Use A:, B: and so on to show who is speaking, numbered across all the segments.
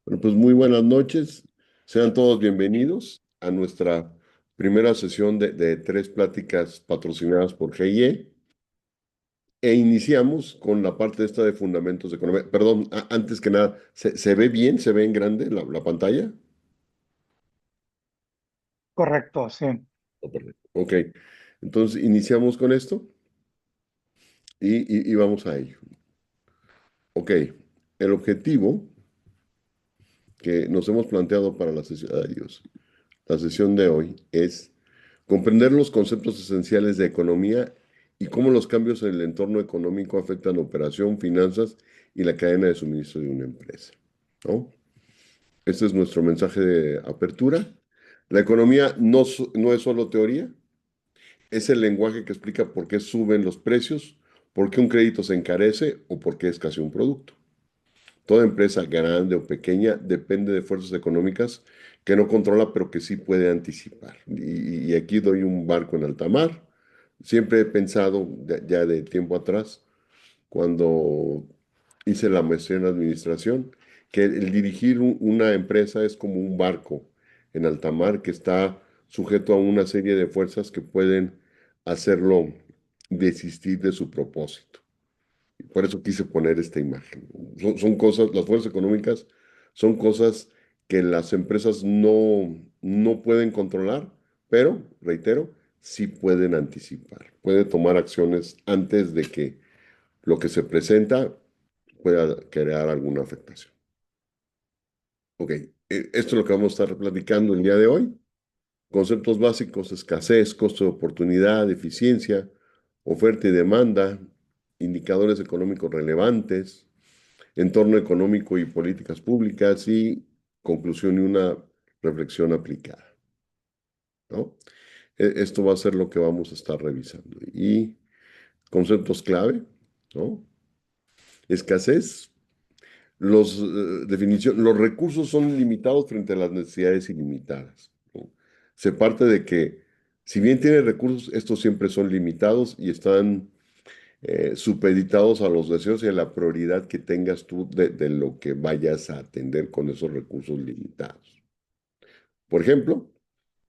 A: Bueno, pues muy buenas noches. Sean todos bienvenidos a nuestra primera sesión de tres pláticas patrocinadas por GIE. E iniciamos con la parte esta de fundamentos de economía. Perdón, antes que nada, ¿se ve bien? ¿Se ve en grande la pantalla?
B: Correcto, sí.
A: Oh, perfecto. Ok, entonces iniciamos con esto y vamos a ello. Ok, el objetivo que nos hemos planteado para la sesión, ay, Dios, la sesión de hoy es comprender los conceptos esenciales de economía y cómo los cambios en el entorno económico afectan la operación, finanzas y la cadena de suministro de una empresa, ¿no? Este es nuestro mensaje de apertura. La economía no es solo teoría, es el lenguaje que explica por qué suben los precios, por qué un crédito se encarece o por qué escasea un producto. Toda empresa, grande o pequeña, depende de fuerzas económicas que no controla, pero que sí puede anticipar. Y aquí doy un barco en alta mar. Siempre he pensado, ya de tiempo atrás, cuando hice la maestría en administración, que el dirigir una empresa es como un barco en alta mar que está sujeto a una serie de fuerzas que pueden hacerlo desistir de su propósito. Por eso quise poner esta imagen. Son cosas, las fuerzas económicas son cosas que las empresas no pueden controlar, pero, reitero, sí pueden anticipar. Puede tomar acciones antes de que lo que se presenta pueda crear alguna afectación. Ok, esto es lo que vamos a estar platicando el día de hoy. Conceptos básicos: escasez, costo de oportunidad, eficiencia, oferta y demanda, indicadores económicos relevantes, entorno económico y políticas públicas y conclusión y una reflexión aplicada, ¿no? Esto va a ser lo que vamos a estar revisando. Y conceptos clave, ¿no? Escasez, los recursos son limitados frente a las necesidades ilimitadas, ¿no? Se parte de que, si bien tiene recursos, estos siempre son limitados y están supeditados a los deseos y a la prioridad que tengas tú de lo que vayas a atender con esos recursos limitados. Por ejemplo,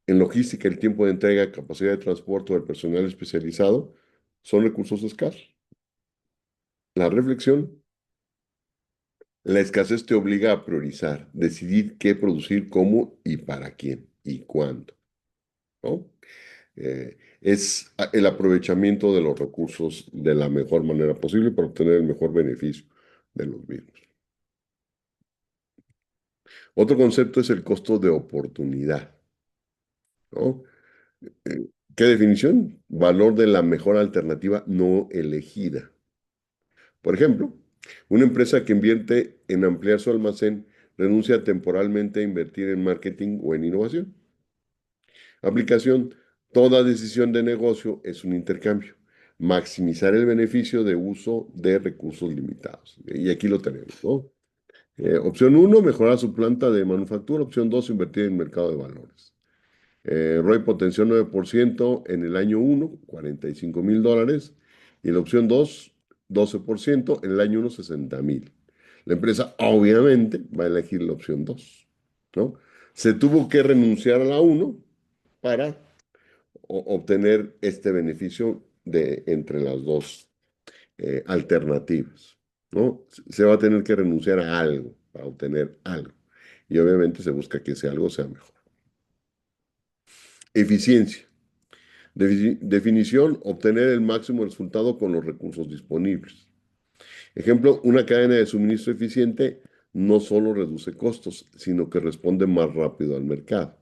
A: en logística, el tiempo de entrega, capacidad de transporte del personal especializado son recursos escasos. La reflexión: la escasez te obliga a priorizar, decidir qué producir, cómo y para quién y cuándo, ¿no? Es el aprovechamiento de los recursos de la mejor manera posible para obtener el mejor beneficio de los mismos. Otro concepto es el costo de oportunidad, ¿no? ¿Qué definición? Valor de la mejor alternativa no elegida. Por ejemplo, una empresa que invierte en ampliar su almacén renuncia temporalmente a invertir en marketing o en innovación. Aplicación: toda decisión de negocio es un intercambio. Maximizar el beneficio de uso de recursos limitados. Y aquí lo tenemos, ¿no? Opción uno: mejorar su planta de manufactura. Opción 2: invertir en mercado de valores. ROI potenció 9% en el año uno, $45,000. Y la opción 2, 12% en el año uno, 60,000. La empresa obviamente va a elegir la opción 2, ¿no? Se tuvo que renunciar a la uno para obtener este beneficio de entre las dos alternativas, ¿no? Se va a tener que renunciar a algo para obtener algo. Y obviamente se busca que ese algo sea mejor. Eficiencia. Definición: obtener el máximo resultado con los recursos disponibles. Ejemplo: una cadena de suministro eficiente no solo reduce costos, sino que responde más rápido al mercado.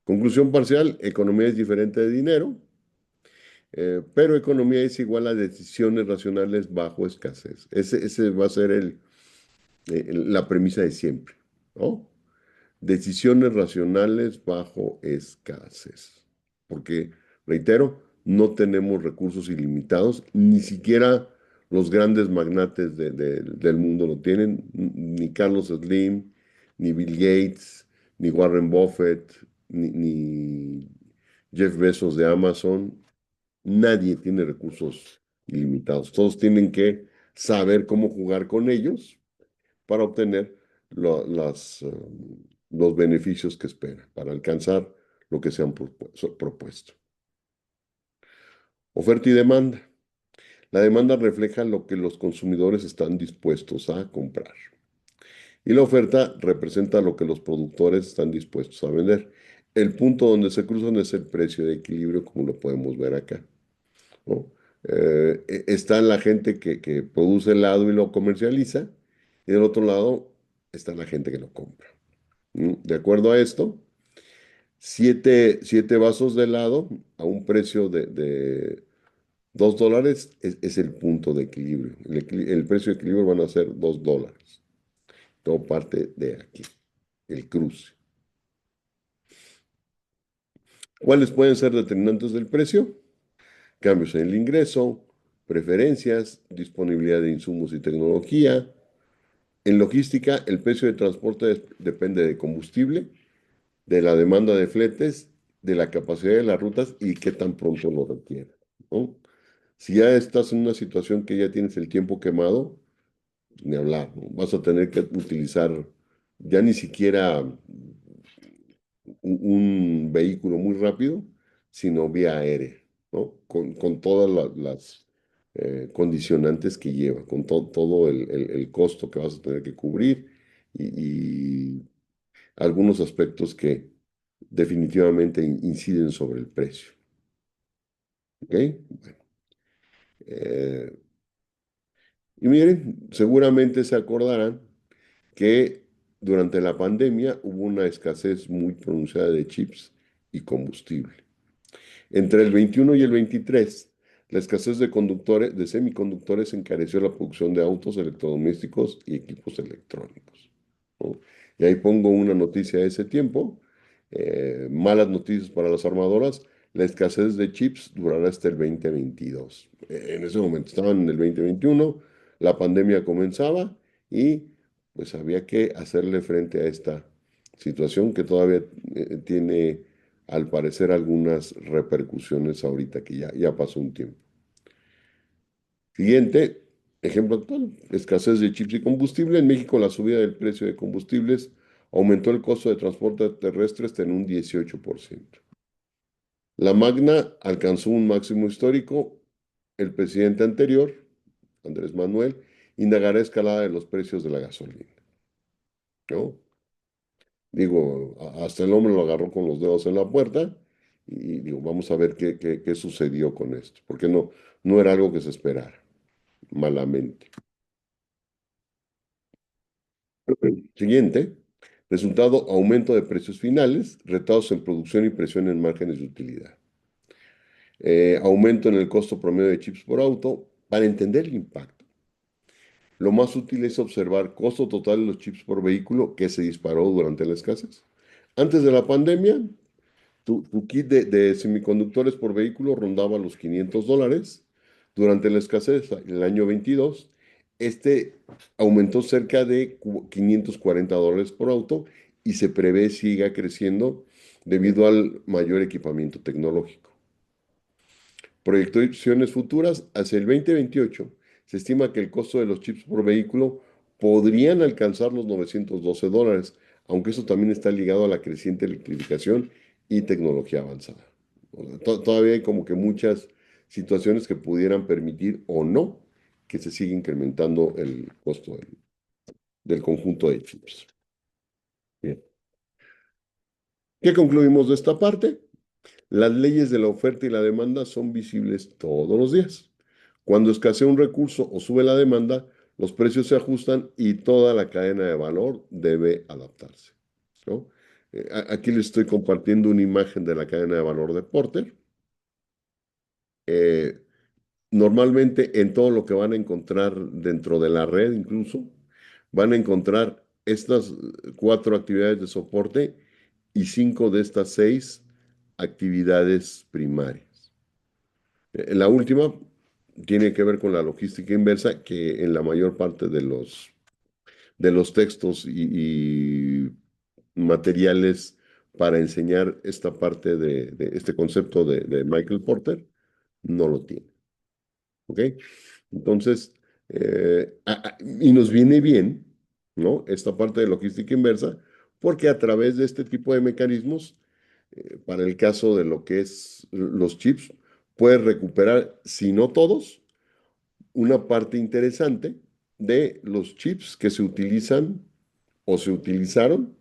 A: Conclusión parcial: economía es diferente de dinero, pero economía es igual a decisiones racionales bajo escasez. Ese va a ser la premisa de siempre, ¿no? Decisiones racionales bajo escasez. Porque, reitero, no tenemos recursos ilimitados, ni siquiera los grandes magnates del mundo lo tienen, ni Carlos Slim, ni Bill Gates, ni Warren Buffett, ni Jeff Bezos de Amazon. Nadie tiene recursos ilimitados. Todos tienen que saber cómo jugar con ellos para obtener los beneficios que espera para alcanzar lo que se han propuesto. Oferta y demanda. La demanda refleja lo que los consumidores están dispuestos a comprar. Y la oferta representa lo que los productores están dispuestos a vender. El punto donde se cruzan es el precio de equilibrio, como lo podemos ver acá, ¿no? Está la gente que produce helado y lo comercializa, y del otro lado está la gente que lo compra. De acuerdo a esto, siete vasos de helado a un precio de $2 es el punto de equilibrio. El precio de equilibrio van a ser $2. Todo parte de aquí, el cruce. ¿Cuáles pueden ser determinantes del precio? Cambios en el ingreso, preferencias, disponibilidad de insumos y tecnología. En logística, el precio de transporte depende de combustible, de la demanda de fletes, de la capacidad de las rutas y qué tan pronto lo requiere, ¿no? Si ya estás en una situación que ya tienes el tiempo quemado, ni hablar, ¿no? Vas a tener que utilizar ya ni siquiera un vehículo muy rápido, sino vía aérea, ¿no? Con todas las condicionantes que lleva, con todo el costo que vas a tener que cubrir y algunos aspectos que definitivamente inciden sobre el precio. ¿Ok? Eh, y miren, seguramente se acordarán que durante la pandemia hubo una escasez muy pronunciada de chips y combustible. Entre el 21 y el 23, la escasez de semiconductores encareció la producción de autos, electrodomésticos y equipos electrónicos, ¿no? Y ahí pongo una noticia de ese tiempo. Malas noticias para las armadoras. La escasez de chips durará hasta el 2022. En ese momento estaban en el 2021, la pandemia comenzaba y pues había que hacerle frente a esta situación que todavía tiene al parecer algunas repercusiones ahorita que ya pasó un tiempo. Siguiente, ejemplo actual, escasez de chips y combustible. En México la subida del precio de combustibles aumentó el costo de transporte terrestre hasta en un 18%. La Magna alcanzó un máximo histórico. El presidente anterior, Andrés Manuel, indagará escalada de los precios de la gasolina, ¿no? Digo, hasta el hombre lo agarró con los dedos en la puerta y digo, vamos a ver qué sucedió con esto, porque no era algo que se esperara, malamente. Siguiente, resultado, aumento de precios finales, retrasos en producción y presión en márgenes de utilidad. Aumento en el costo promedio de chips por auto. Para entender el impacto, lo más útil es observar costo total de los chips por vehículo que se disparó durante la escasez. Antes de la pandemia, tu kit de semiconductores por vehículo rondaba los $500. Durante la escasez, el año 22, este aumentó cerca de $540 por auto y se prevé siga creciendo debido al mayor equipamiento tecnológico. Proyecciones futuras, hacia el 2028, se estima que el costo de los chips por vehículo podrían alcanzar los $912, aunque eso también está ligado a la creciente electrificación y tecnología avanzada. O sea, todavía hay como que muchas situaciones que pudieran permitir o no que se siga incrementando el costo del conjunto de chips. Bien. ¿Qué concluimos de esta parte? Las leyes de la oferta y la demanda son visibles todos los días. Cuando escasea un recurso o sube la demanda, los precios se ajustan y toda la cadena de valor debe adaptarse, ¿no? Aquí les estoy compartiendo una imagen de la cadena de valor de Porter. Eh, Normalmente en todo lo que van a encontrar dentro de la red, incluso, van a encontrar estas cuatro actividades de soporte y cinco de estas seis actividades primarias. La última tiene que ver con la logística inversa, que en la mayor parte de los textos y materiales para enseñar esta parte de este concepto de Michael Porter, no lo tiene. ¿Ok? Entonces, y nos viene bien ¿no? Esta parte de logística inversa, porque a través de este tipo de mecanismos, para el caso de lo que es los chips, puedes recuperar, si no todos, una parte interesante de los chips que se utilizan o se utilizaron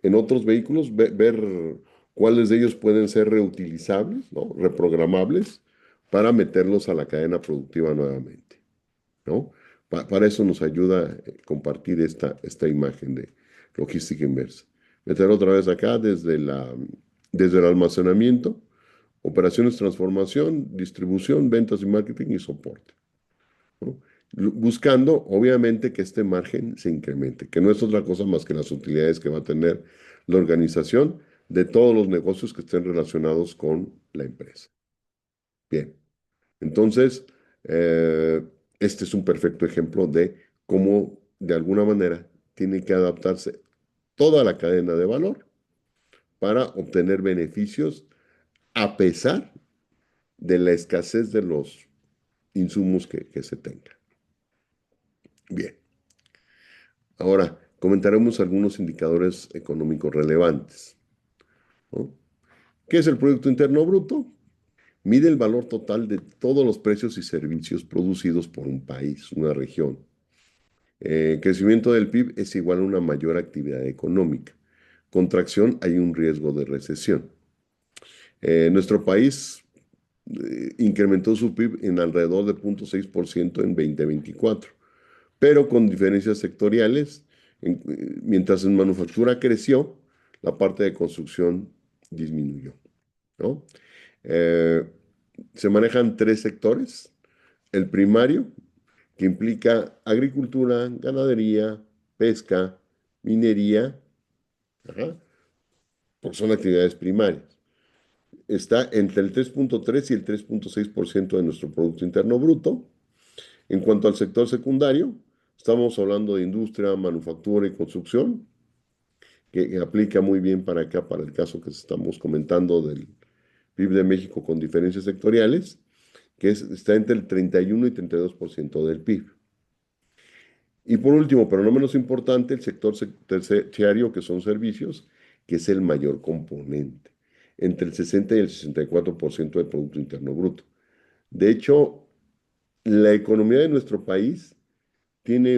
A: en otros vehículos, ver cuáles de ellos pueden ser reutilizables, ¿no? Reprogramables, para meterlos a la cadena productiva nuevamente, ¿no? Para eso nos ayuda compartir esta imagen de logística inversa. Meter otra vez acá desde el almacenamiento, operaciones, transformación, distribución, ventas y marketing y soporte, ¿no? Buscando, obviamente, que este margen se incremente, que no es otra cosa más que las utilidades que va a tener la organización de todos los negocios que estén relacionados con la empresa. Bien, entonces, eh, este es un perfecto ejemplo de cómo, de alguna manera, tiene que adaptarse toda la cadena de valor para obtener beneficios a pesar de la escasez de los insumos que se tengan. Bien. Ahora, comentaremos algunos indicadores económicos relevantes, ¿no? ¿Qué es el Producto Interno Bruto? Mide el valor total de todos los precios y servicios producidos por un país, una región. Crecimiento del PIB es igual a una mayor actividad económica. Contracción, hay un riesgo de recesión. Nuestro país incrementó su PIB en alrededor de 0,6% en 2024, pero con diferencias sectoriales. Mientras en manufactura creció, la parte de construcción disminuyó, ¿no? Eh, Se manejan tres sectores. El primario, que implica agricultura, ganadería, pesca, minería, ajá, porque son actividades primarias. Está entre el 3,3 y el 3,6% de nuestro Producto Interno Bruto. En cuanto al sector secundario, estamos hablando de industria, manufactura y construcción, que aplica muy bien para acá, para el caso que estamos comentando del PIB de México con diferencias sectoriales, está entre el 31 y 32% del PIB. Y por último, pero no menos importante, el sector terciario, que son servicios, que es el mayor componente, entre el 60 y el 64% del Producto Interno Bruto. De hecho, la economía de nuestro país tiene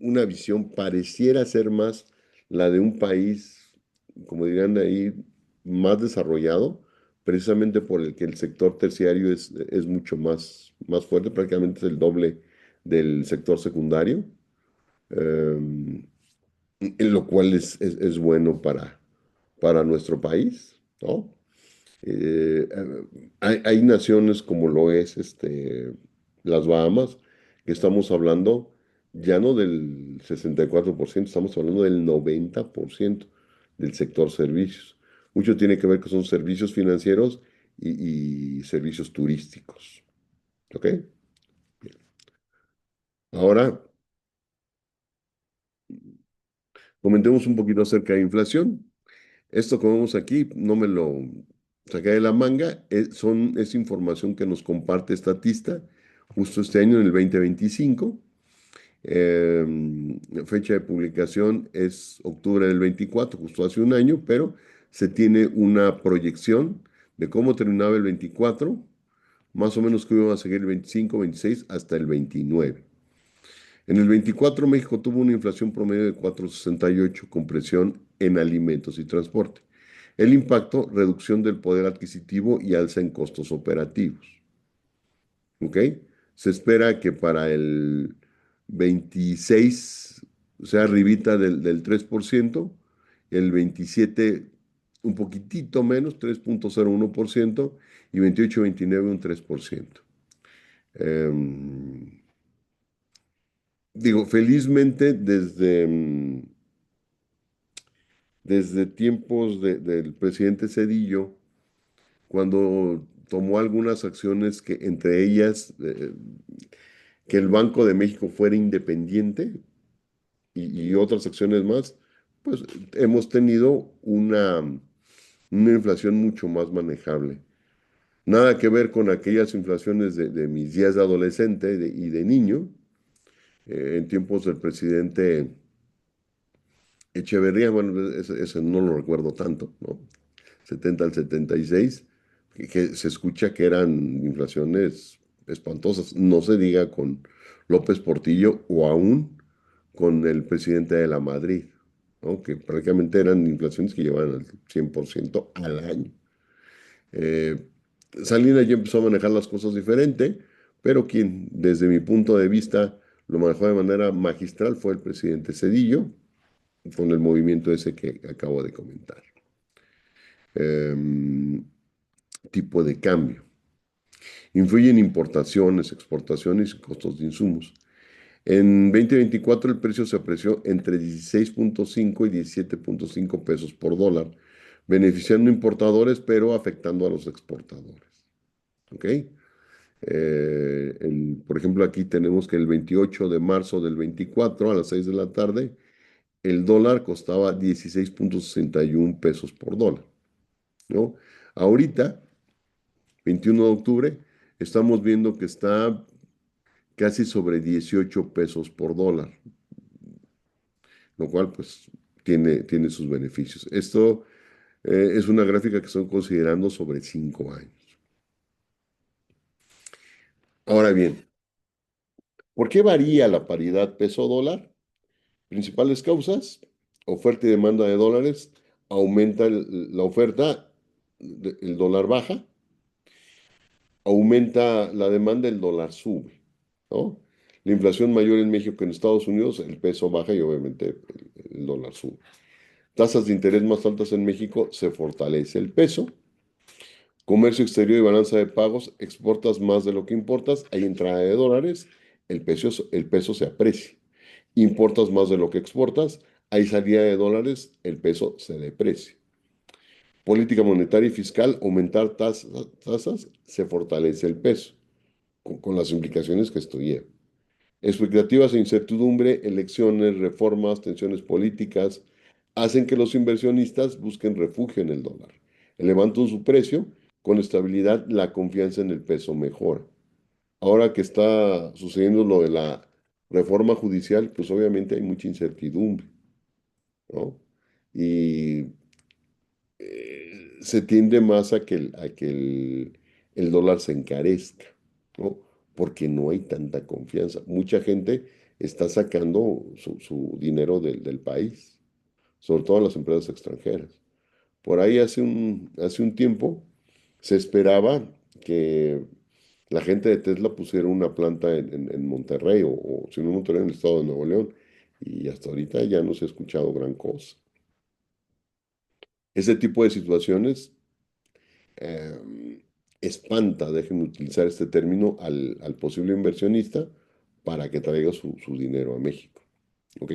A: una visión, pareciera ser más la de un país, como dirían ahí, más desarrollado, precisamente por el que el sector terciario es mucho más fuerte, prácticamente es el doble del sector secundario, eh, en lo cual es bueno para nuestro país, ¿no? Hay naciones como lo es las Bahamas, que estamos hablando ya no del 64%, estamos hablando del 90% del sector servicios. Mucho tiene que ver que son servicios financieros y servicios turísticos. ¿Ok? Ahora comentemos un poquito acerca de inflación. Esto que vemos aquí no me lo saqué de la manga, es información que nos comparte Statista justo este año, en el 2025. Fecha de publicación es octubre del 24, justo hace un año, pero se tiene una proyección de cómo terminaba el 24, más o menos que iba a seguir el 25, 26 hasta el 29. En el 24 México tuvo una inflación promedio de 4,68 con presión en alimentos y transporte. El impacto, reducción del poder adquisitivo y alza en costos operativos. ¿Ok? Se espera que para el 26 sea arribita del 3%, el 27 un poquitito menos, 3,01%, y 28 29 un 3%. Em, Digo, felizmente desde tiempos del presidente Cedillo, cuando tomó algunas acciones que entre ellas que el Banco de México fuera independiente y otras acciones más, pues hemos tenido una inflación mucho más manejable. Nada que ver con aquellas inflaciones de mis días de adolescente y de niño, en tiempos del presidente Echeverría, bueno, ese no lo recuerdo tanto, ¿no? 70 al 76, que se escucha que eran inflaciones espantosas. No se diga con López Portillo o aún con el presidente de la Madrid, ¿no? Que prácticamente eran inflaciones que llevaban al 100% al año. Eh, Salinas ya empezó a manejar las cosas diferente, pero quien, desde mi punto de vista, lo manejó de manera magistral fue el presidente Cedillo, con el movimiento ese que acabo de comentar. Em, Tipo de cambio. Influyen importaciones, exportaciones y costos de insumos. En 2024 el precio se apreció entre 16.5 y 17.5 pesos por dólar, beneficiando a importadores pero afectando a los exportadores. ¿Ok? Por ejemplo, aquí tenemos que el 28 de marzo del 24 a las 6 de la tarde, el dólar costaba 16.61 pesos por dólar, ¿no? Ahorita, 21 de octubre, estamos viendo que está casi sobre 18 pesos por dólar, lo cual pues tiene sus beneficios. Esto es una gráfica que estoy considerando sobre 5 años. Ahora bien, ¿por qué varía la paridad peso-dólar? Principales causas: oferta y demanda de dólares, aumenta la oferta, el dólar baja, aumenta la demanda, el dólar sube, ¿no? La inflación mayor en México que en Estados Unidos, el peso baja y obviamente el dólar sube. Tasas de interés más altas en México, se fortalece el peso. Comercio exterior y balanza de pagos, exportas más de lo que importas, hay entrada de dólares, el peso se aprecia. Importas más de lo que exportas, hay salida de dólares, el peso se deprecia. Política monetaria y fiscal, aumentar tasas, se fortalece el peso, con las implicaciones que esto lleva. Expectativas e incertidumbre, elecciones, reformas, tensiones políticas, hacen que los inversionistas busquen refugio en el dólar, elevando su precio. Con estabilidad, la confianza en el peso mejora. Ahora que está sucediendo lo de la reforma judicial, pues obviamente hay mucha incertidumbre, ¿no? Y se tiende más a que el dólar se encarezca, ¿no? Porque no hay tanta confianza. Mucha gente está sacando su dinero del país, sobre todo las empresas extranjeras. Por ahí hace un tiempo se esperaba que la gente de Tesla pusiera una planta en Monterrey o si no en Monterrey, en el estado de Nuevo León. Y hasta ahorita ya no se ha escuchado gran cosa. Ese tipo de situaciones espanta, déjenme utilizar este término, al posible inversionista para que traiga su dinero a México. ¿Ok?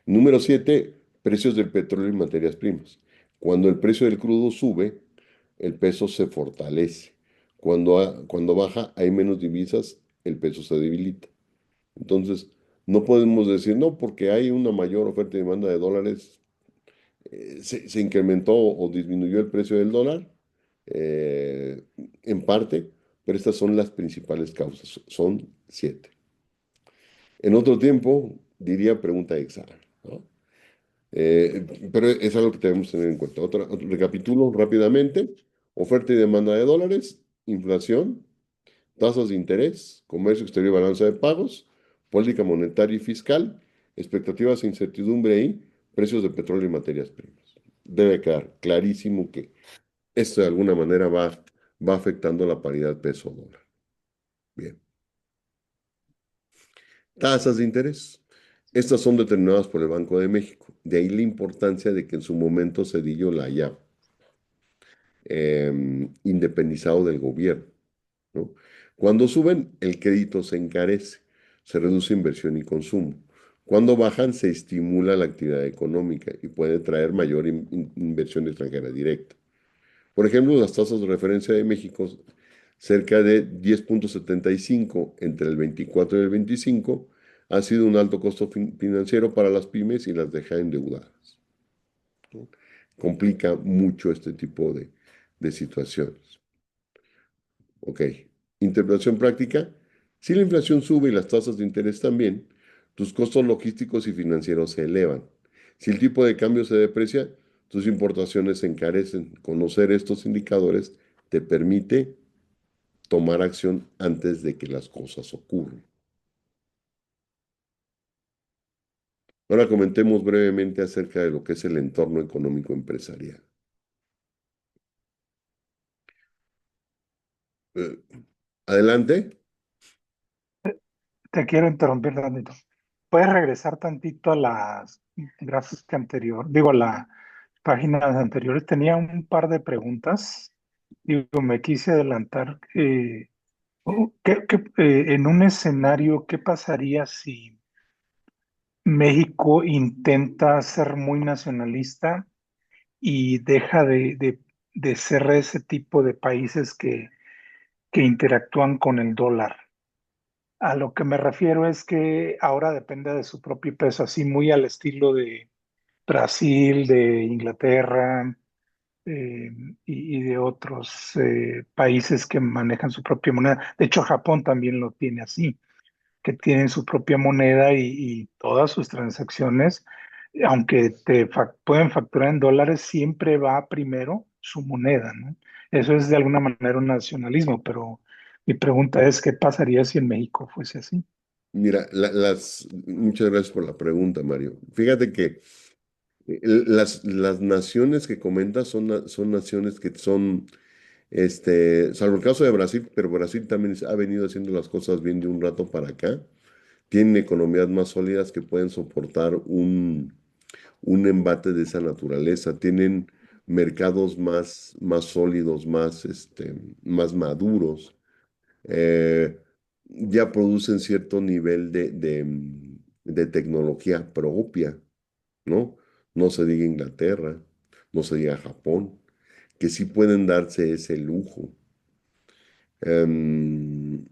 A: Número 7, precios del petróleo y materias primas. Cuando el precio del crudo sube, el peso se fortalece. Cuando baja, hay menos divisas, el peso se debilita. Entonces, no podemos decir, no, porque hay una mayor oferta y demanda de dólares, se incrementó o disminuyó el precio del dólar, eh, en parte, pero estas son las principales causas, son 7. En otro tiempo, diría pregunta examen, ¿no? Pero es algo que debemos tener en cuenta. Recapitulo rápidamente: oferta y demanda de dólares, inflación, tasas de interés, comercio exterior y balanza de pagos, política monetaria y fiscal, expectativas e incertidumbre y precios de petróleo y materias primas. Debe quedar clarísimo que esto de alguna manera va afectando la paridad peso-dólar. Bien. Tasas de interés. Estas son determinadas por el Banco de México. De ahí la importancia de que en su momento Cedillo la haya independizado del gobierno, ¿no? Cuando suben, el crédito se encarece, se reduce inversión y consumo. Cuando bajan, se estimula la actividad económica y puede traer mayor inversión extranjera directa. Por ejemplo, las tasas de referencia de México, cerca de 10.75 entre el 24 y el 25, ha sido un alto costo financiero para las pymes y las deja endeudadas, ¿no? Complica mucho este tipo de situaciones. Ok. Interpretación práctica. Si la inflación sube y las tasas de interés también, tus costos logísticos y financieros se elevan. Si el tipo de cambio se deprecia, tus importaciones se encarecen. Conocer estos indicadores te permite tomar acción antes de que las cosas ocurran. Ahora comentemos brevemente acerca de lo que es el entorno económico empresarial. Eh, Adelante.
B: Te quiero interrumpir tantito. ¿Puedes regresar tantito a las gráficas anterior? Digo, a las páginas anteriores. Tenía un par de preguntas. Digo, me quise adelantar. En un escenario, ¿qué pasaría si México intenta ser muy nacionalista y deja de ser ese tipo de países que interactúan con el dólar? A lo que me refiero es que ahora depende de su propio peso, así muy al estilo de Brasil, de Inglaterra, eh, y de otros países que manejan su propia moneda. De hecho, Japón también lo tiene así, que tienen su propia moneda y todas sus transacciones, aunque pueden facturar en dólares, siempre va primero su moneda, ¿no? Eso es de alguna manera un nacionalismo, pero mi pregunta es, ¿qué pasaría si en México fuese así?
A: Mira, muchas gracias por la pregunta, Mario. Fíjate que las naciones que comentas son naciones que son, salvo el caso de Brasil, pero Brasil también ha venido haciendo las cosas bien de un rato para acá. Tienen economías más sólidas que pueden soportar un embate de esa naturaleza. Tienen mercados más sólidos, más maduros. eh, ya producen cierto nivel de tecnología propia, ¿no? No se diga Inglaterra, no se diga Japón, que sí pueden darse ese lujo. Em,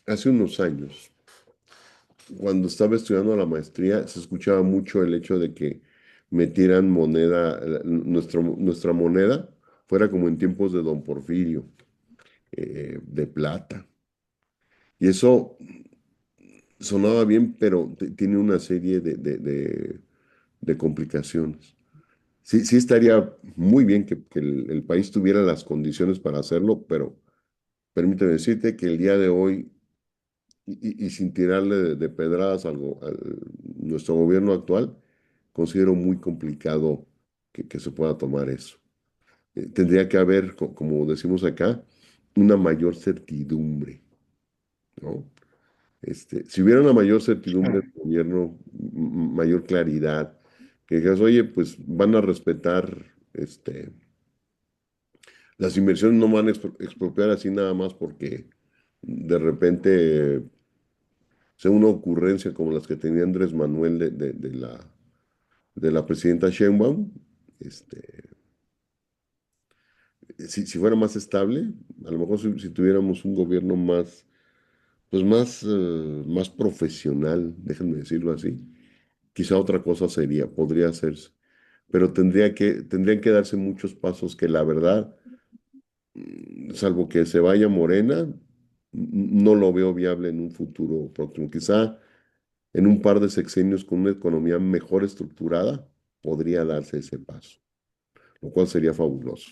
A: Hace unos años, cuando estaba estudiando la maestría, se escuchaba mucho el hecho de que metieran moneda, nuestra moneda, fuera como en tiempos de Don Porfirio, de plata. Y eso sonaba bien, pero tiene una serie de complicaciones. Sí, sí estaría muy bien que el país tuviera las condiciones para hacerlo, pero permíteme decirte que el día de hoy, y sin tirarle de pedradas al nuestro gobierno actual, considero muy complicado que se pueda tomar eso. Tendría que haber, como decimos acá, una mayor certidumbre, ¿no? Si hubiera una mayor certidumbre del gobierno, mayor claridad, que digas, oye, pues van a respetar, las inversiones no van a expropiar así nada más porque de repente sea una ocurrencia como las que tenía Andrés Manuel de la presidenta Sheinbaum. este, si fuera más estable, a lo mejor si tuviéramos un gobierno más profesional, déjenme decirlo así, quizá otra cosa podría hacerse, pero tendrían que darse muchos pasos que la verdad, salvo que se vaya Morena, no lo veo viable en un futuro próximo. Quizá en un par de sexenios con una economía mejor estructurada, podría darse ese paso, lo cual sería fabuloso.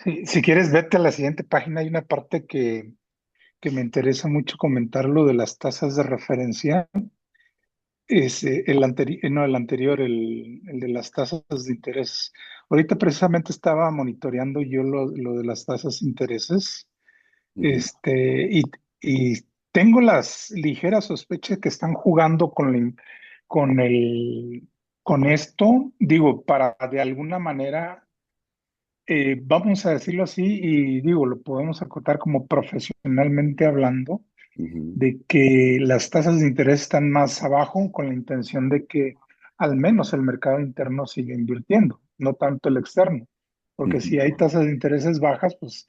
B: Sí, si quieres, vete a la siguiente página. Hay una parte que me interesa mucho comentar, lo de las tasas de referencia. Es no, el anterior, el de las tasas de interés. Ahorita precisamente estaba monitoreando yo lo de las tasas de intereses,
A: Ujú,
B: y tengo las ligeras sospechas que están jugando con con esto, digo, para de alguna manera, vamos a decirlo así, y digo, lo podemos acotar como profesionalmente hablando,
A: ujú,
B: de que las tasas de interés están más abajo con la intención de que al menos el mercado interno siga invirtiendo, no tanto el externo, porque
A: ujú,
B: si hay tasas de intereses bajas, pues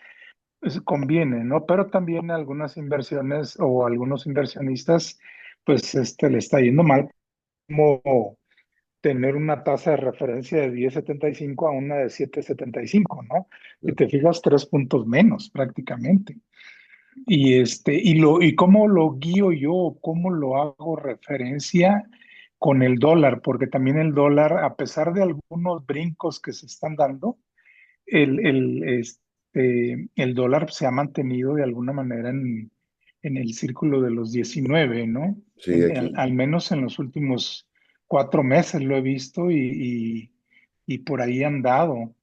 B: conviene, ¿no? Pero también algunas inversiones o algunos inversionistas, pues le está yendo mal, como tener una tasa de referencia de 10,75 a una de 7,75, ¿no? Si te fijas, 3 puntos menos prácticamente. y cómo lo guío yo, cómo lo hago referencia con el dólar, porque también el dólar, a pesar de algunos brincos que se están dando, el dólar se ha mantenido de alguna manera en el círculo de los 19, ¿no?
A: Sí, aquí,
B: Al menos en los últimos 4 meses lo he visto y por ahí han dado.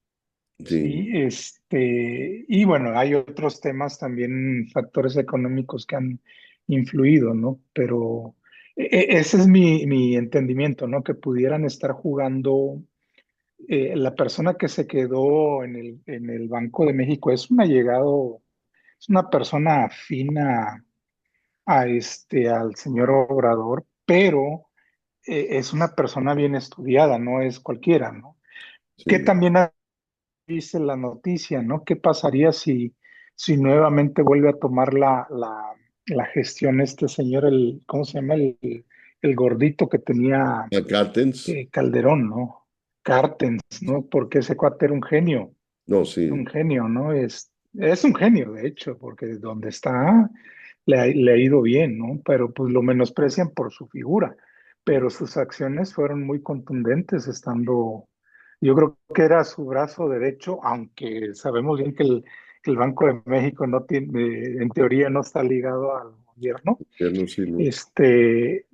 A: sí,
B: Sí, y bueno, hay otros temas también, factores económicos que han influido, ¿no? Pero ese es mi entendimiento, ¿no? Que pudieran estar jugando, la persona que se quedó en el Banco de México es un allegado, es una persona afina al señor Obrador, pero es una persona bien estudiada, no es cualquiera, ¿no? Que
A: sí.
B: también dice la noticia, ¿no? ¿Qué pasaría si nuevamente vuelve a tomar la gestión este señor, ¿cómo se llama? El gordito que tenía
A: Acatens,
B: Calderón, ¿no? Cartens, ¿no? Porque ese cuate
A: no,
B: era un
A: sí,
B: genio, ¿no? Es un genio, de hecho, porque donde está le ha ido bien, ¿no? Pero pues lo menosprecian por su figura, pero sus acciones fueron muy contundentes estando, yo creo que era su brazo derecho, aunque sabemos bien que el Banco de México no tiene, en teoría no está ligado al gobierno,
A: no, sí, no.
B: este,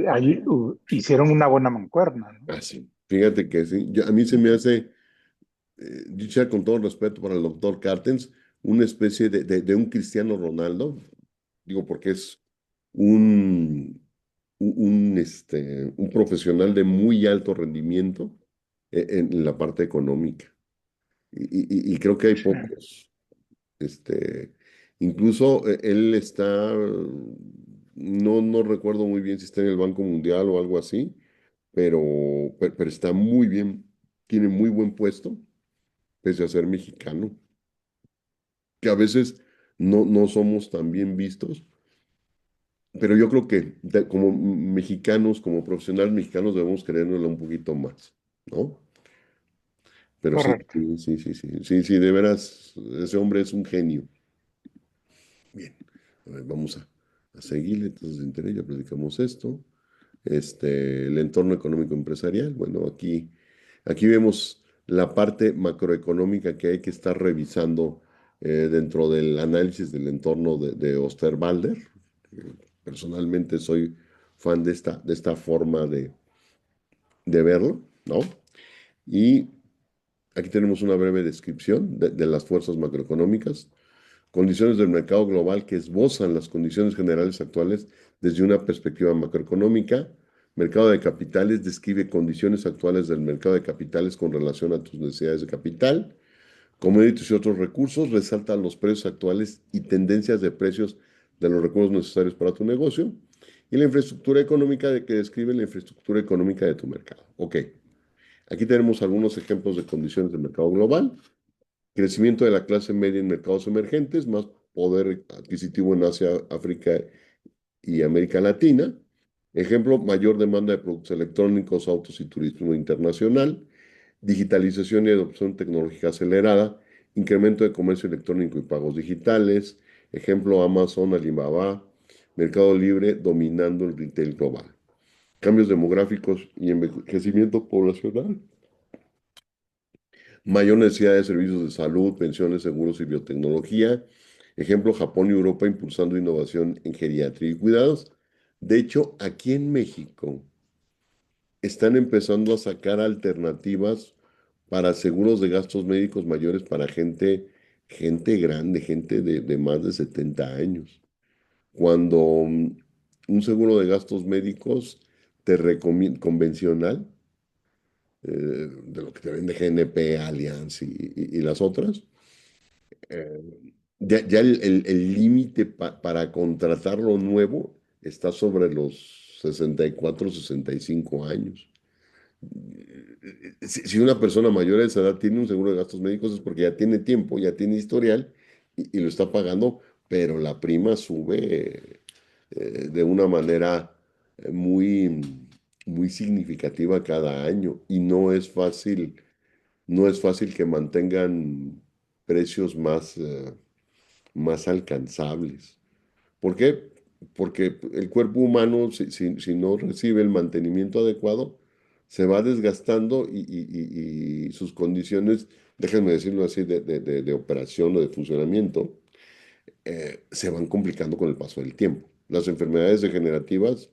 B: ahí hicieron una buena mancuerna, ¿no?
A: Ah, sí. Fíjate que sí, a mí se me hace, dicha con todo respeto para el doctor Cartens, una especie de un Cristiano Ronaldo, digo, porque es un, un profesional de muy alto rendimiento en la parte económica. Y creo que hay
B: Sí,
A: pocos. Incluso él está, no recuerdo muy bien si está en el Banco Mundial o algo así, pero, pero está muy bien, tiene muy buen puesto, pese a ser mexicano, que a veces no somos tan bien vistos, pero yo creo que como mexicanos, como profesionales mexicanos, debemos creérnoslo un poquito más, ¿no? Pero sí,
B: correcto.
A: sí, sí, sí, sí, sí, sí, de veras, ese hombre es un genio. Bien, a ver, vamos a seguirle, entonces entre ya platicamos esto. El entorno económico empresarial, bueno, aquí vemos la parte macroeconómica que hay que estar revisando dentro del análisis del entorno de Osterwalder. Personalmente soy fan de esta forma de verlo, ¿no? Y aquí tenemos una breve descripción de las fuerzas macroeconómicas. Condiciones del mercado global que esbozan las condiciones generales actuales desde una perspectiva macroeconómica. Mercado de capitales describe condiciones actuales del mercado de capitales con relación a tus necesidades de capital. Commodities y otros recursos resaltan los precios actuales y tendencias de precios de los recursos necesarios para tu negocio. Y la infraestructura económica que describe la infraestructura económica de tu mercado. Ok, aquí tenemos algunos ejemplos de condiciones del mercado global. Crecimiento de la clase media en mercados emergentes, más poder adquisitivo en Asia, África y América Latina. Ejemplo, mayor demanda de productos electrónicos, autos y turismo internacional. Digitalización y adopción tecnológica acelerada. Incremento de comercio electrónico y pagos digitales. Ejemplo, Amazon, Alibaba. Mercado libre dominando el retail global. Cambios demográficos y envejecimiento poblacional. Mayor necesidad de servicios de salud, pensiones, seguros y biotecnología. Ejemplo, Japón y Europa impulsando innovación en geriatría y cuidados. De hecho, aquí en México están empezando a sacar alternativas para seguros de gastos médicos mayores para gente grande, gente de más de 70 años. Cuando un seguro de gastos médicos te recomienda convencional, de lo que te vende GNP, Allianz y las otras, eh, ya el límite para contratar lo nuevo está sobre los 64, 65 años. Si una persona mayor de esa edad tiene un seguro de gastos médicos es porque ya tiene tiempo, ya tiene historial y lo está pagando, pero la prima sube de una manera muy significativa cada año y no es fácil que mantengan precios más alcanzables. ¿Por qué? Porque el cuerpo humano, si no recibe el mantenimiento adecuado, se va desgastando y sus condiciones, déjenme decirlo así, de operación o de funcionamiento, se van complicando con el paso del tiempo. Las enfermedades degenerativas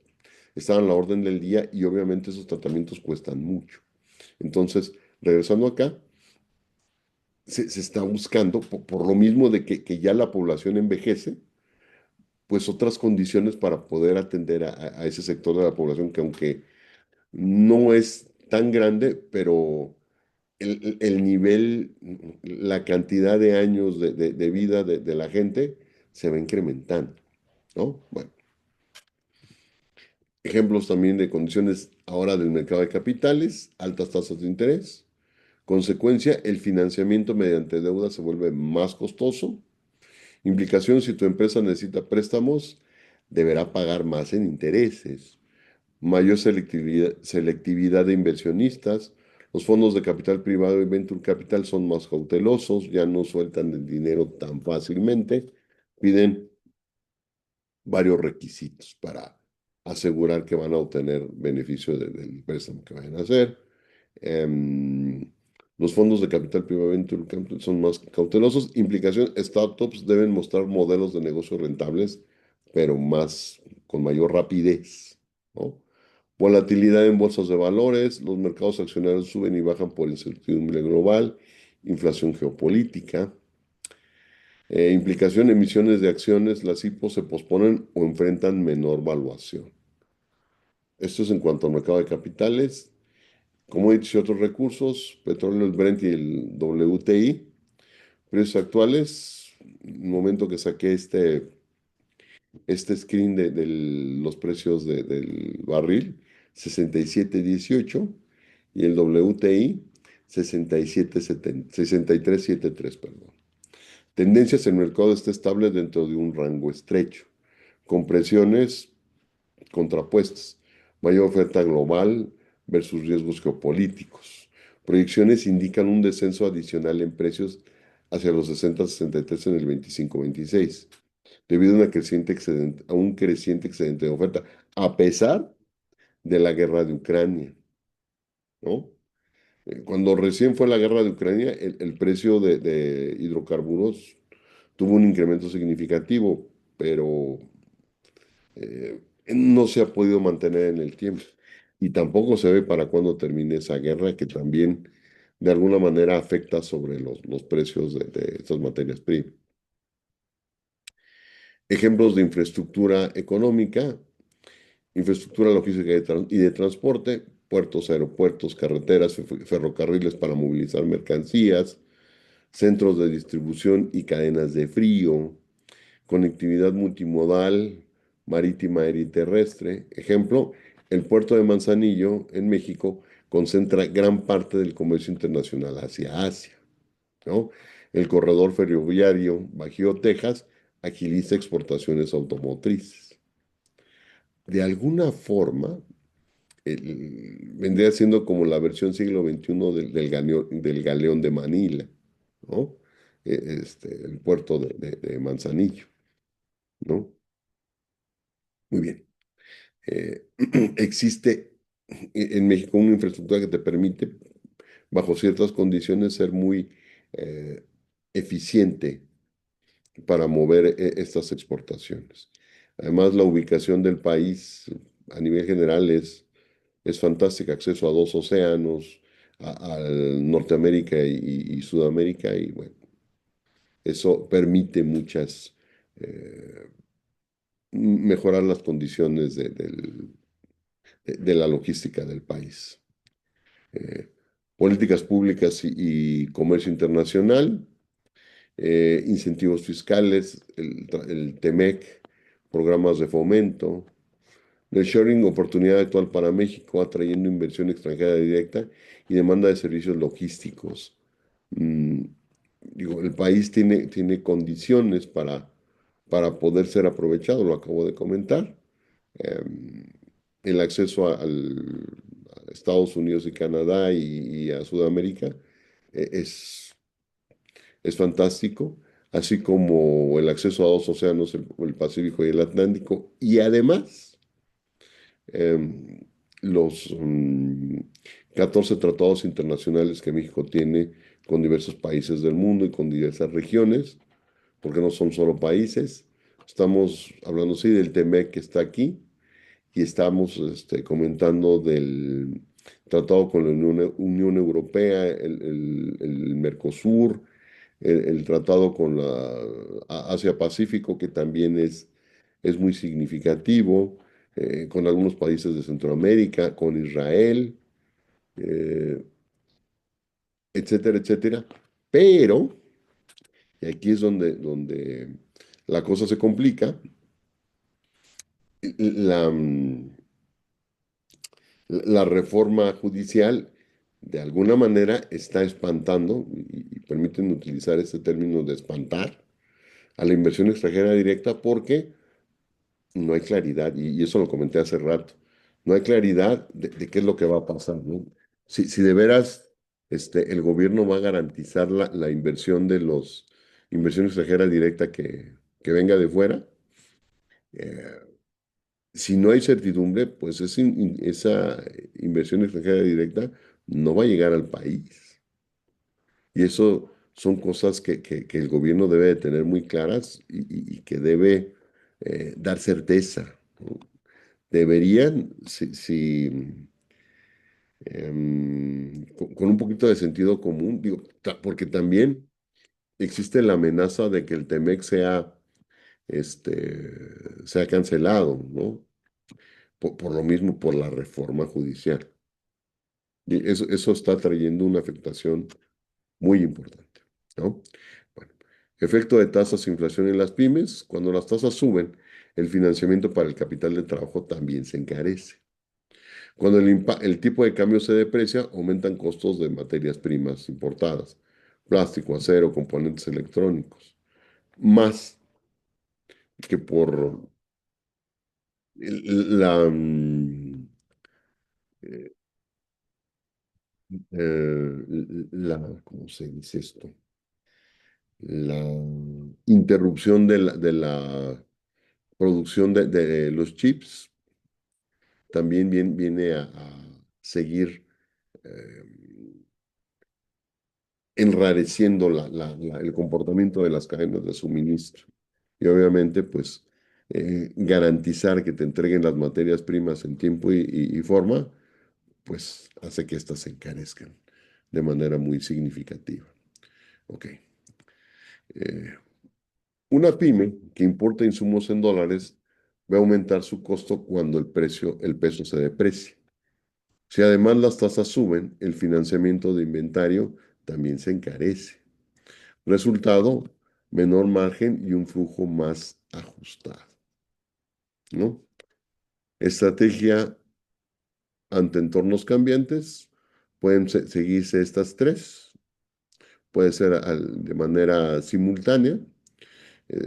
A: están a la orden del día y obviamente esos tratamientos cuestan mucho. Entonces, regresando acá, se está buscando, por lo mismo de que ya la población envejece, pues otras condiciones para poder atender a ese sector de la población que aunque no es tan grande, pero el nivel, la cantidad de años de vida de la gente se va incrementando, ¿no? Bueno, ejemplos también de condiciones ahora del mercado de capitales, altas tasas de interés. Consecuencia, el financiamiento mediante deuda se vuelve más costoso. Implicación, si tu empresa necesita préstamos, deberá pagar más en intereses. Mayor selectividad de inversionistas. Los fondos de capital privado y venture capital son más cautelosos, ya no sueltan el dinero tan fácilmente. Piden varios requisitos para asegurar que van a obtener beneficio del préstamo que vayan a hacer. Em, los fondos de capital privado venture capital son más cautelosos. Implicación, startups deben mostrar modelos de negocio rentables, pero con mayor rapidez, ¿no? Volatilidad en bolsas de valores, los mercados accionarios suben y bajan por incertidumbre global, inflación geopolítica. Implicación, emisiones de acciones, las IPO se posponen o enfrentan menor valuación. Esto es en cuanto al mercado de capitales. Commodities y otros recursos, petróleo, el Brent y el WTI. Precios actuales, el momento que saqué este screen de los precios del barril, 67.18 y el WTI 63.73, perdón. Tendencias, el mercado está estable dentro de un rango estrecho, con presiones contrapuestas, mayor oferta global versus riesgos geopolíticos. Proyecciones indican un descenso adicional en precios hacia los 60-63 en el 25-26, debido a, a un creciente excedente de oferta, a pesar de la guerra de Ucrania, ¿no? Cuando recién fue la guerra de Ucrania, el precio de hidrocarburos tuvo un incremento significativo, pero no se ha podido mantener en el tiempo. Y tampoco se ve para cuándo termine esa guerra que también de alguna manera afecta sobre los precios de estas materias primas. Ejemplos de infraestructura económica, infraestructura logística y de transporte, puertos, aeropuertos, carreteras, ferrocarriles para movilizar mercancías, centros de distribución y cadenas de frío, conectividad multimodal, marítima, aérea y terrestre. Ejemplo, el puerto de Manzanillo, en México, concentra gran parte del comercio internacional hacia Asia, ¿no? El corredor ferroviario Bajío, Texas, agiliza exportaciones automotrices. De alguna forma, vendría siendo como la versión siglo XXI del galeón de Manila, ¿no? El puerto de Manzanillo, ¿no? Muy bien. eh, Existe en México una infraestructura que te permite, bajo ciertas condiciones, ser muy eh, eficiente para mover estas exportaciones. Además, la ubicación del país a nivel general es fantástica, acceso a dos océanos, al Norteamérica y Sudamérica, y bueno, eso permite mejorar las condiciones de la logística del país. eh, Políticas públicas y comercio internacional, incentivos fiscales, el TEMEC, programas de fomento, el sharing, oportunidad actual para México, atrayendo inversión extranjera directa y demanda de servicios logísticos. Mm, Digo, el país tiene condiciones para poder ser aprovechado, lo acabo de comentar. Em, el acceso a Estados Unidos y Canadá y a Sudamérica eh, es, es fantástico. así como el acceso a dos océanos, el Pacífico y el Atlántico, y además em, los 14 tratados internacionales que México tiene con diversos países del mundo y con diversas regiones, porque no son solo países. Estamos hablando, sí, del TEMEC que está aquí y estamos comentando del tratado con la Unión Europea, el Mercosur, el tratado con la Asia-Pacífico, que también es muy significativo, con algunos países de Centroamérica, con Israel, eh, etcétera, etcétera. Pero, y aquí es donde la cosa se complica, la, la reforma judicial de alguna manera está espantando, y permiten utilizar este término de espantar, a la inversión extranjera directa porque no hay claridad, y eso lo comenté hace rato, no hay claridad de qué es lo que va a pasar, ¿no? Si de veras el gobierno va a garantizar la inversión de los inversión extranjera directa que venga de fuera, eh, si no hay certidumbre, pues esa inversión extranjera directa no va a llegar al país. Y eso son cosas que el gobierno debe de tener muy claras y que debe dar certeza, ¿no? Deberían, con un poquito de sentido común, digo, porque también existe la amenaza de que el TEMEC sea cancelado, ¿no? Por lo mismo, por la reforma judicial. Y eso está trayendo una afectación muy importante, ¿no? Bueno, efecto de tasas de inflación en las pymes. Cuando las tasas suben, el financiamiento para el capital de trabajo también se encarece. Cuando el tipo de cambio se deprecia, aumentan costos de materias primas importadas, plástico, acero, componentes electrónicos, más que por eh, ¿cómo se dice esto? La interrupción de la producción de los chips también viene a seguir eh, enrareciendo el comportamiento de las cadenas de suministro. Y obviamente, pues, garantizar que te entreguen las materias primas en tiempo y forma, pues hace que éstas se encarezcan de manera muy significativa. Ok. Eh, una pyme que importa insumos en dólares va a aumentar su costo cuando el peso se deprecie. Si además las tasas suben, el financiamiento de inventario también se encarece. Resultado, menor margen y un flujo más ajustado, ¿no? Estrategia ante entornos cambiantes. Pueden seguirse estas tres. Puede ser de manera simultánea.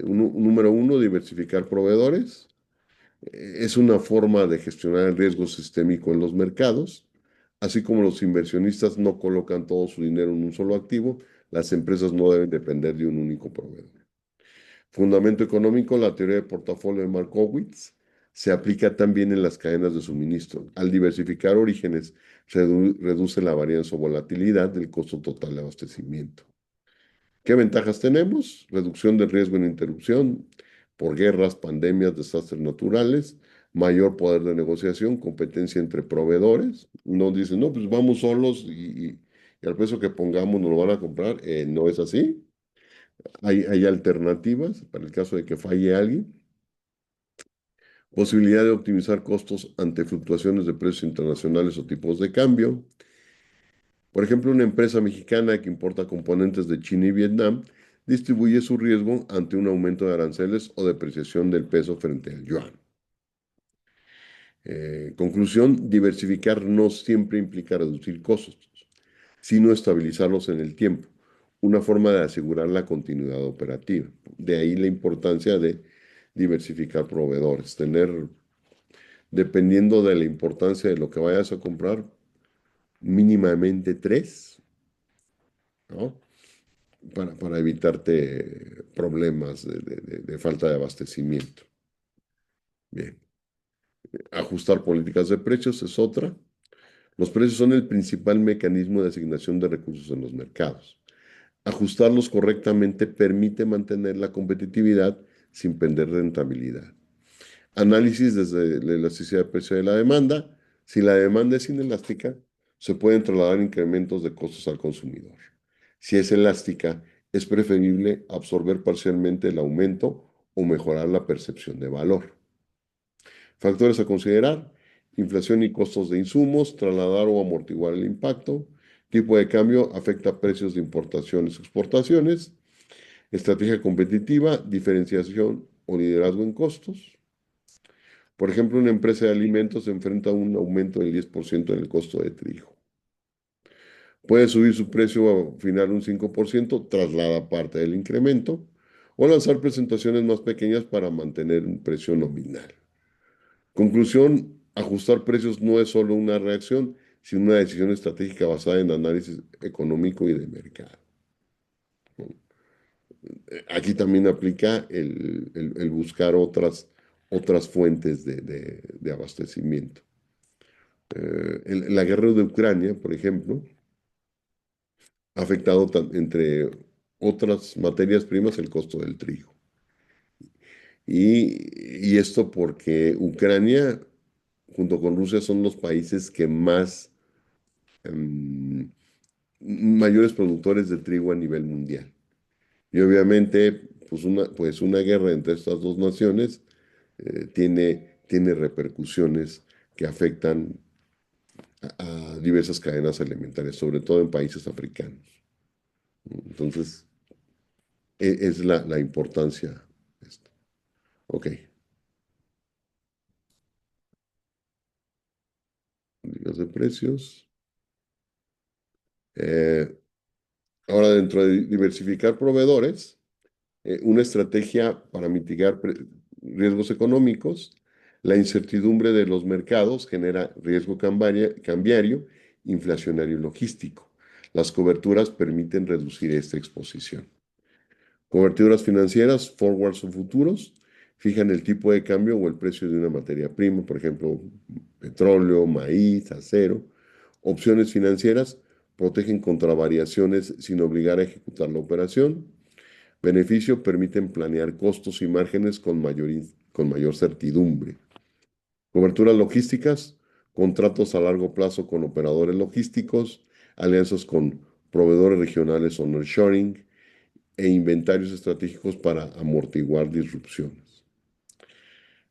A: Número uno, diversificar proveedores. Es una forma de gestionar el riesgo sistémico en los mercados. Así como los inversionistas no colocan todo su dinero en un solo activo, las empresas no deben depender de un único proveedor. Fundamento económico, la teoría de portafolio de Markowitz se aplica también en las cadenas de suministro. Al diversificar orígenes, reduce la varianza o volatilidad del costo total de abastecimiento. ¿Qué ventajas tenemos? Reducción del riesgo en interrupción por guerras, pandemias, desastres naturales, mayor poder de negociación, competencia entre proveedores. No dicen, no, pues vamos solos y al precio que pongamos nos lo van a comprar. No es así. Hay alternativas para el caso de que falle alguien. Posibilidad de optimizar costos ante fluctuaciones de precios internacionales o tipos de cambio. Por ejemplo, una empresa mexicana que importa componentes de China y Vietnam distribuye su riesgo ante un aumento de aranceles o depreciación del peso frente al yuan. Conclusión, diversificar no siempre implica reducir costos, sino estabilizarlos en el tiempo, una forma de asegurar la continuidad operativa. De ahí la importancia de diversificar proveedores, tener, dependiendo de la importancia de lo que vayas a comprar, mínimamente tres, ¿no? para evitarte problemas de falta de abastecimiento. Bien, ajustar políticas de precios es otra. Los precios son el principal mecanismo de asignación de recursos en los mercados. Ajustarlos correctamente permite mantener la competitividad sin perder rentabilidad. Análisis desde la elasticidad de precio de la demanda. Si la demanda es inelástica, se pueden trasladar incrementos de costos al consumidor. Si es elástica, es preferible absorber parcialmente el aumento o mejorar la percepción de valor. Factores a considerar: inflación y costos de insumos, trasladar o amortiguar el impacto, tipo de cambio afecta precios de importaciones y exportaciones, estrategia competitiva, diferenciación o liderazgo en costos. Por ejemplo, una empresa de alimentos se enfrenta a un aumento del 10% en el costo de trigo. Puede subir su precio final un 5%, traslada parte del incremento, o lanzar presentaciones más pequeñas para mantener un precio nominal. Conclusión: ajustar precios no es solo una reacción, sino una decisión estratégica basada en análisis económico y de mercado. Aquí también aplica el buscar otras fuentes de abastecimiento. La guerra de Ucrania, por ejemplo, ha afectado, entre otras materias primas, el costo del trigo. Y esto porque Ucrania, junto con Rusia, son los países que em, mayores productores de trigo a nivel mundial. Y obviamente, pues una guerra entre estas dos naciones tiene repercusiones que afectan a diversas cadenas alimentarias, sobre todo en países africanos. Entonces, es la importancia de esto. Ok, políticas de precios. Eh, Ahora, dentro de diversificar proveedores, una estrategia para mitigar riesgos económicos. La incertidumbre de los mercados genera riesgo cambiario, inflacionario y logístico. Las coberturas permiten reducir esta exposición. Coberturas financieras, forwards o futuros, fijan el tipo de cambio o el precio de una materia prima, por ejemplo, petróleo, maíz, acero. Opciones financieras protegen contra variaciones sin obligar a ejecutar la operación. Beneficio: permiten planear costos y márgenes con mayor certidumbre. Coberturas logísticas, contratos a largo plazo con operadores logísticos, alianzas con proveedores regionales o nearshoring, e inventarios estratégicos para amortiguar disrupciones.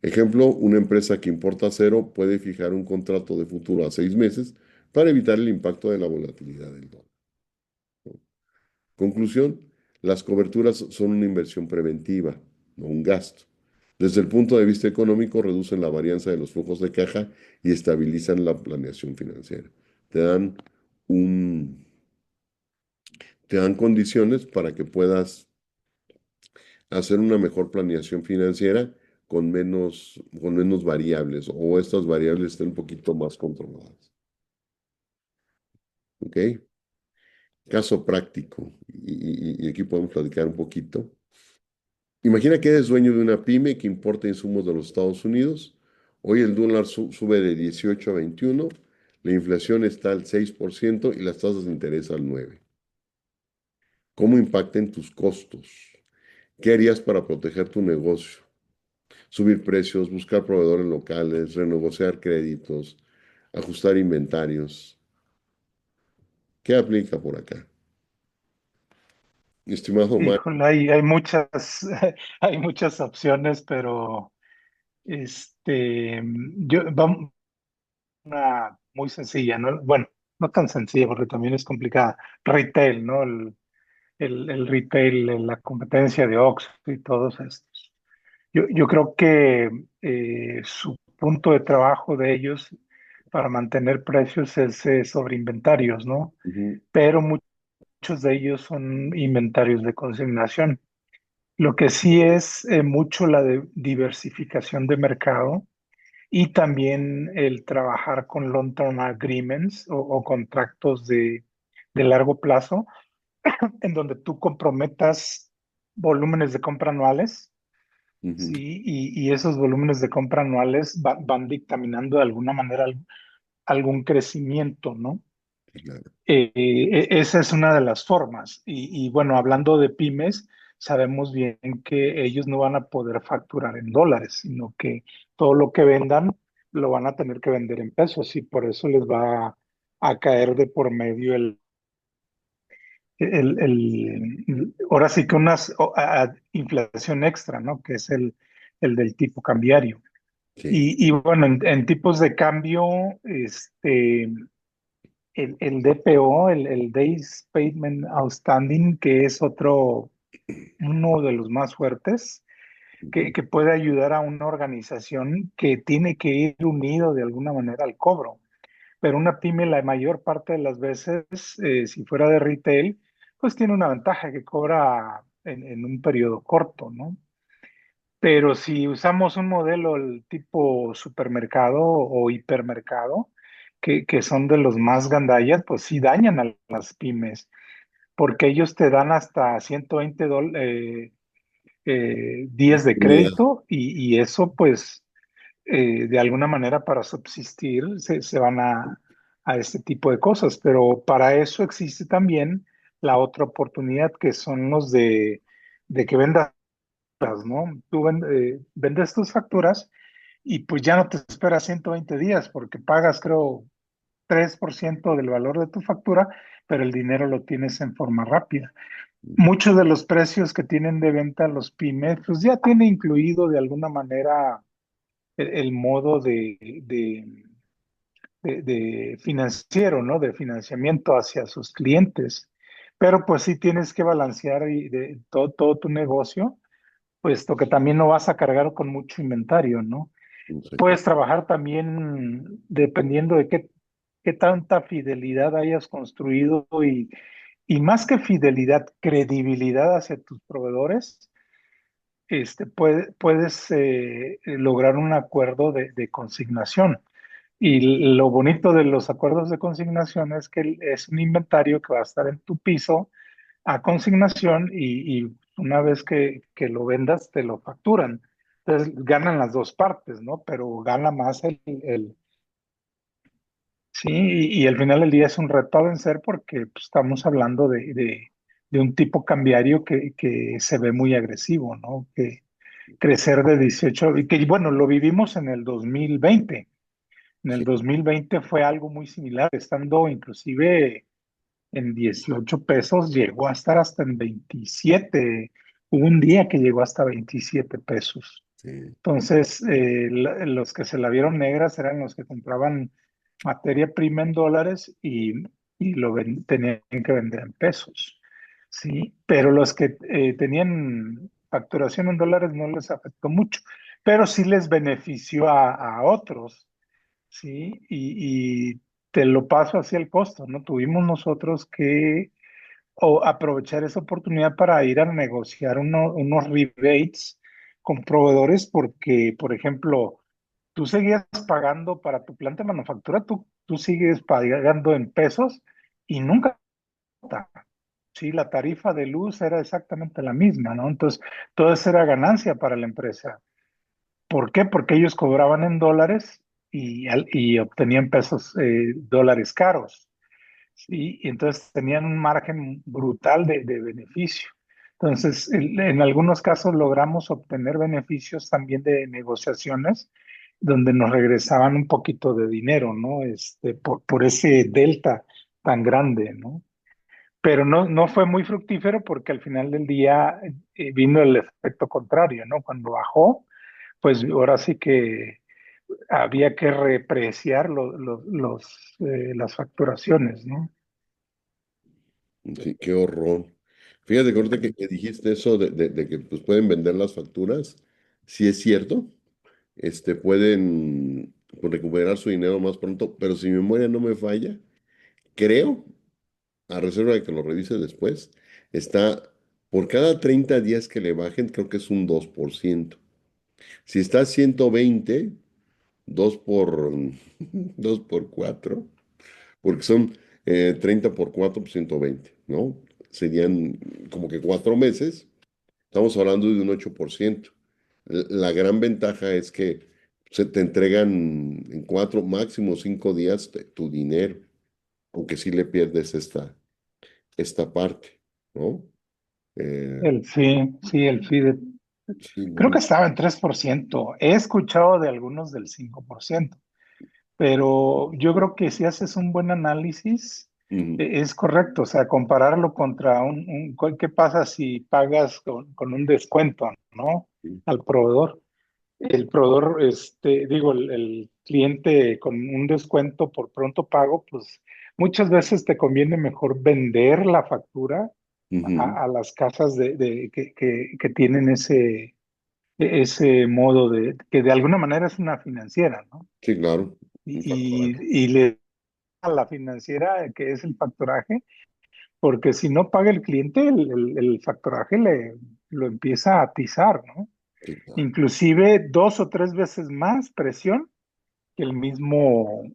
A: Ejemplo: una empresa que importa acero puede fijar un contrato de futuro a 6 meses para evitar el impacto de la volatilidad del dólar. Conclusión: las coberturas son una inversión preventiva, no un gasto. Desde el punto de vista económico, reducen la varianza de los flujos de caja y estabilizan la planeación financiera. Te dan un, te dan condiciones para que puedas hacer una mejor planeación financiera con menos variables, o estas variables estén un poquito más controladas. ¿Ok? Caso práctico, y aquí podemos platicar un poquito. Imagina que eres dueño de una pyme que importa insumos de los Estados Unidos. Hoy el dólar sube de 18 a 21, la inflación está al 6% y las tasas de interés al 9%. ¿Cómo impactan tus costos? ¿Qué harías para proteger tu negocio? Subir precios, buscar proveedores locales, renegociar créditos, ajustar inventarios. ¿Qué aplica por acá? Mi estimado Omar.
B: Híjole, hay muchas, hay muchas opciones, pero vamos una muy sencilla, ¿no? Bueno, no tan sencilla porque también es complicada. Retail, ¿no? El retail, la competencia de Oxxo y todos estos. Yo creo que su punto de trabajo de ellos para mantener precios es sobre inventarios, ¿no?
A: Ujú,
B: Pero muchos de ellos son inventarios de consignación. Lo que sí es mucho la diversificación de mercado y también el trabajar con long-term agreements o contratos de largo plazo en donde tú comprometas volúmenes de compra anuales,
A: Ujú.
B: ¿sí? Y esos volúmenes de compra anuales van dictaminando de alguna manera algún crecimiento, ¿no?
A: Sí, claro.
B: Esa es una de las formas. Y bueno, hablando de pymes, sabemos bien que ellos no van a poder facturar en dólares, sino que todo lo que vendan lo van a tener que vender en pesos y por eso les va a caer de por medio ahora sí que una inflación extra, ¿no? Que es el del tipo cambiario.
A: Sí.
B: Y bueno, en tipos de cambio, el DPO, el Days Payment Outstanding, que es uno de los más fuertes,
A: Ujú.
B: que puede ayudar a una organización que tiene que ir unido de alguna manera al cobro. Pero una pyme, la mayor parte de las veces, si fuera de retail, pues tiene una ventaja que cobra en un periodo corto, ¿no? Pero si usamos un modelo el tipo supermercado o hipermercado, que son de los más gandallas, pues sí dañan a las pymes, porque ellos te dan hasta 120 días de
A: Mira,
B: crédito y eso pues de alguna manera para subsistir se van a este tipo de cosas, pero para eso existe también la otra oportunidad que son los de que vendas, ¿no? Tú vendes tus facturas y pues ya no te esperas 120 días porque pagas, creo, 3% del valor de tu factura, pero el dinero lo tienes en forma rápida. Muchos de los precios que tienen de venta los pymes, pues ya tiene incluido de alguna manera el modo de financiero, ¿no? De financiamiento hacia sus clientes. Pero pues sí tienes que balancear todo tu negocio, puesto que también no vas a cargar con mucho inventario, ¿no?
A: exacto.
B: Puedes trabajar también dependiendo de qué tanta fidelidad hayas construido y más que fidelidad, credibilidad hacia tus proveedores, puedes lograr un acuerdo de consignación. Y lo bonito de los acuerdos de consignación es que es un inventario que va a estar en tu piso a consignación y una vez que lo vendas, te lo facturan. Entonces ganan las dos partes, ¿no? Pero gana más sí, y al final del día es un reto a vencer porque pues, estamos hablando de un tipo cambiario que se ve muy agresivo, ¿no? Que crecer de 18 y que bueno, lo vivimos en el 2020. En el
A: Sí,
B: 2020 fue algo muy similar, estando inclusive en 18 pesos, llegó a estar hasta en 27. Hubo un día que llegó hasta 27 pesos.
A: sí.
B: Entonces, los que se la vieron negras eran los que compraban materia prima en dólares y tenían que vender en pesos, ¿sí? Pero los que tenían facturación en dólares no les afectó mucho, pero sí les benefició a otros, ¿sí? Y te lo paso hacia el costo, ¿no? Tuvimos nosotros que aprovechar esa oportunidad para ir a negociar unos rebates con proveedores porque, por ejemplo, tú seguías pagando para tu planta de manufactura, tú sigues pagando en pesos y nunca, sí, la tarifa de luz era exactamente la misma, ¿no? Entonces, todo eso era ganancia para la empresa. ¿Por qué? Porque ellos cobraban en dólares y obtenían pesos, dólares caros. ¿Sí? Y entonces tenían un margen brutal de beneficio. Entonces, en algunos casos logramos obtener beneficios también de negociaciones donde nos regresaban un poquito de dinero, ¿no? Por ese delta tan grande, ¿no? Pero no fue muy fructífero porque al final del día vino el efecto contrario, ¿no? Cuando bajó, pues ahora sí que había que repreciar las facturaciones, ¿no?
A: Sí, qué horror. Fíjate que ahorita que dijiste eso de que pues, pueden vender las facturas, sí es cierto, pueden pues, recuperar su dinero más pronto, pero si mi memoria no me falla, creo, a reserva de que lo revise después, está por cada 30 días que le bajen, creo que es un 2%. Si está a 120, 2 por, 2 por 4, porque son 30 por 4, pues 120, ¿no? serían como que 4 meses. Estamos hablando de un 8%. La gran ventaja es que se te entregan en 4, máximo 5 días tu dinero, aunque sí le pierdes esta parte, ¿no? Eh,
B: El fee, sí, el fee
A: sí,
B: creo que
A: no,
B: estaba en 3%. He escuchado de algunos del 5%, pero yo creo que si haces un buen análisis,
A: ujú,
B: es correcto. O sea, compararlo contra ¿qué pasa si pagas con un descuento, ¿no? Al proveedor. El proveedor, digo, el cliente con un descuento por pronto pago, pues muchas veces te conviene mejor vender la factura
A: ujú.
B: a las casas que tienen ese modo que de alguna manera es una financiera, ¿no?
A: Sí, claro, un factoraje.
B: Y le da a la financiera que es el factoraje, porque si no paga el cliente, el factoraje lo empieza a atizar, ¿no?
A: Sí, claro.
B: Inclusive 2 o 3 veces más presión que el mismo